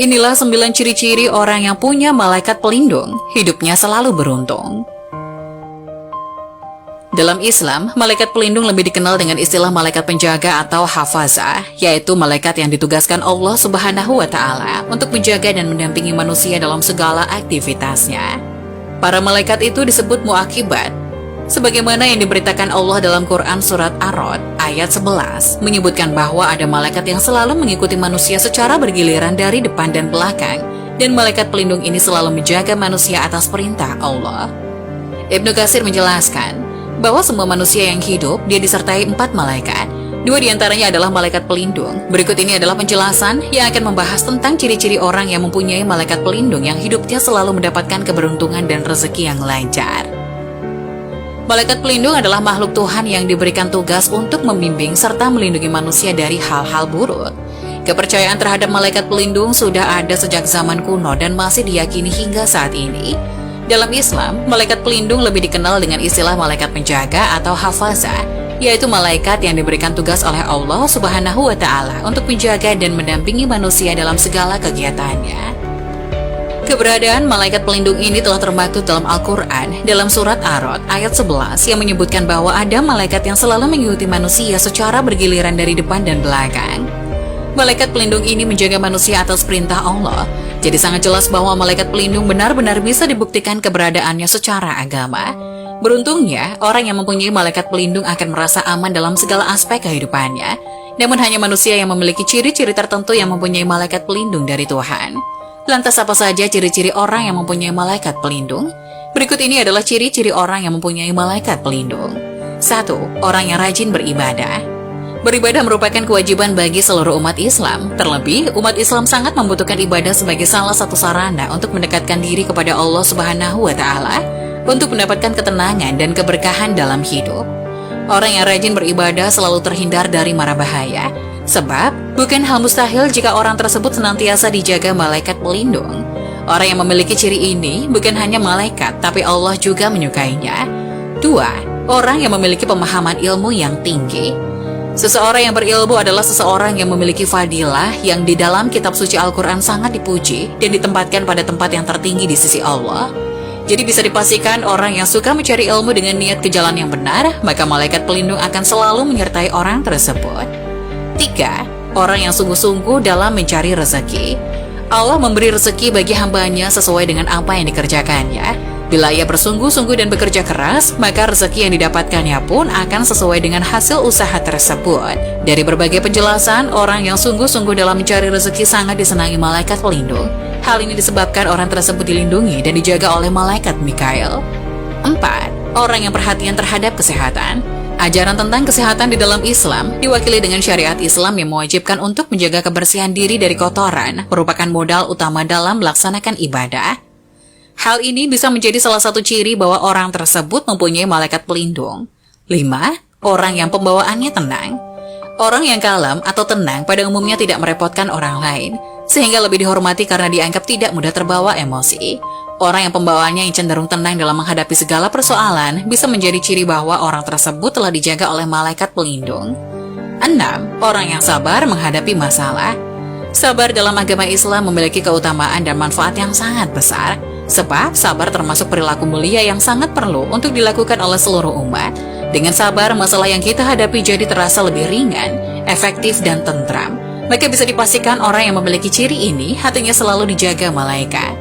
Inilah 9 ciri-ciri orang yang punya malaikat pelindung, hidupnya selalu beruntung. Dalam Islam, malaikat pelindung lebih dikenal dengan istilah malaikat penjaga atau hafazah, yaitu malaikat yang ditugaskan Allah Subhanahu wa Ta'ala untuk menjaga dan mendampingi manusia dalam segala aktivitasnya. Para malaikat itu disebut muakibat, sebagaimana yang diberitakan Allah dalam Quran Surat Ar-Ra'd ayat 11, menyebutkan bahwa ada malaikat yang selalu mengikuti manusia secara bergiliran dari depan dan belakang, dan malaikat pelindung ini selalu menjaga manusia atas perintah Allah. Ibnu Katsir menjelaskan bahwa semua manusia yang hidup, dia disertai 4 malaikat. 2 diantaranya adalah malaikat pelindung. Berikut ini adalah penjelasan yang akan membahas tentang ciri-ciri orang yang mempunyai malaikat pelindung yang hidupnya selalu mendapatkan keberuntungan dan rezeki yang lancar. Malaikat pelindung adalah makhluk Tuhan yang diberikan tugas untuk membimbing serta melindungi manusia dari hal-hal buruk. Kepercayaan terhadap malaikat pelindung sudah ada sejak zaman kuno dan masih diyakini hingga saat ini. Dalam Islam, malaikat pelindung lebih dikenal dengan istilah malaikat penjaga atau hafazah, yaitu malaikat yang diberikan tugas oleh Allah Subhanahu wa Ta'ala untuk menjaga dan mendampingi manusia dalam segala kegiatannya. Keberadaan malaikat pelindung ini telah termaktub dalam Al-Quran dalam surat Ar-Ra'd ayat 11 yang menyebutkan bahwa ada malaikat yang selalu mengikuti manusia secara bergiliran dari depan dan belakang. Malaikat pelindung ini menjaga manusia atas perintah Allah, jadi sangat jelas bahwa malaikat pelindung benar-benar bisa dibuktikan keberadaannya secara agama. Beruntungnya, orang yang mempunyai malaikat pelindung akan merasa aman dalam segala aspek kehidupannya. Namun hanya manusia yang memiliki ciri-ciri tertentu yang mempunyai malaikat pelindung dari Tuhan. Lantas apa saja ciri-ciri orang yang mempunyai malaikat pelindung? Berikut ini adalah ciri-ciri orang yang mempunyai malaikat pelindung. 1. Orang yang rajin beribadah. Beribadah merupakan kewajiban bagi seluruh umat Islam. Terlebih, umat Islam sangat membutuhkan ibadah sebagai salah satu sarana untuk mendekatkan diri kepada Allah Subhanahu wa Ta'ala, untuk mendapatkan ketenangan dan keberkahan dalam hidup. Orang yang rajin beribadah selalu terhindar dari mara bahaya, sebab bukan hal mustahil jika orang tersebut senantiasa dijaga malaikat pelindung. Orang yang memiliki ciri ini bukan hanya malaikat, tapi Allah juga menyukainya. 2. Orang yang memiliki pemahaman ilmu yang tinggi. Seseorang yang berilmu adalah seseorang yang memiliki fadilah yang di dalam kitab suci Al-Quran sangat dipuji dan ditempatkan pada tempat yang tertinggi di sisi Allah. Jadi bisa dipastikan orang yang suka mencari ilmu dengan niat ke jalan yang benar, maka malaikat pelindung akan selalu menyertai orang tersebut. 3. Orang yang sungguh-sungguh dalam mencari rezeki. Allah memberi rezeki bagi hambanya sesuai dengan apa yang dikerjakannya. Bila ia bersungguh-sungguh dan bekerja keras, maka rezeki yang didapatkannya pun akan sesuai dengan hasil usaha tersebut. Dari berbagai penjelasan, orang yang sungguh-sungguh dalam mencari rezeki sangat disenangi malaikat pelindung. Hal ini disebabkan orang tersebut dilindungi dan dijaga oleh malaikat Mikail. 4. Orang yang perhatian terhadap kesehatan. Ajaran tentang kesehatan di dalam Islam diwakili dengan syariat Islam yang mewajibkan untuk menjaga kebersihan diri dari kotoran, merupakan modal utama dalam melaksanakan ibadah. Hal ini bisa menjadi salah satu ciri bahwa orang tersebut mempunyai malaikat pelindung. 5. Orang yang pembawaannya tenang. Orang yang kalem atau tenang pada umumnya tidak merepotkan orang lain, sehingga lebih dihormati karena dianggap tidak mudah terbawa emosi. Orang yang pembawaannya yang cenderung tenang dalam menghadapi segala persoalan bisa menjadi ciri bahwa orang tersebut telah dijaga oleh malaikat pelindung. 6. Orang yang sabar menghadapi masalah. Sabar dalam agama Islam memiliki keutamaan dan manfaat yang sangat besar. Sebab sabar termasuk perilaku mulia yang sangat perlu untuk dilakukan oleh seluruh umat. Dengan sabar, masalah yang kita hadapi jadi terasa lebih ringan, efektif, dan tentram. Maka bisa dipastikan orang yang memiliki ciri ini hatinya selalu dijaga malaikat.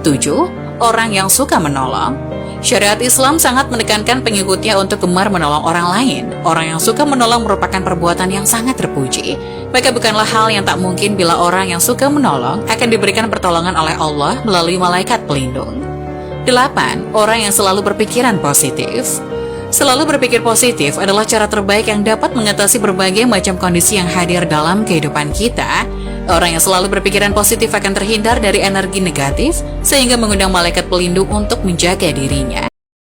7. Orang yang suka menolong. Syariat Islam sangat menekankan pengikutnya untuk gemar menolong orang lain. Orang yang suka menolong merupakan perbuatan yang sangat terpuji. Maka bukanlah hal yang tak mungkin bila orang yang suka menolong akan diberikan pertolongan oleh Allah melalui malaikat pelindung. 8. Orang yang selalu berpikiran positif. Selalu berpikir positif adalah cara terbaik yang dapat mengatasi berbagai macam kondisi yang hadir dalam kehidupan kita. Orang yang selalu berpikiran positif akan terhindar dari energi negatif, sehingga mengundang malaikat pelindung untuk menjaga dirinya.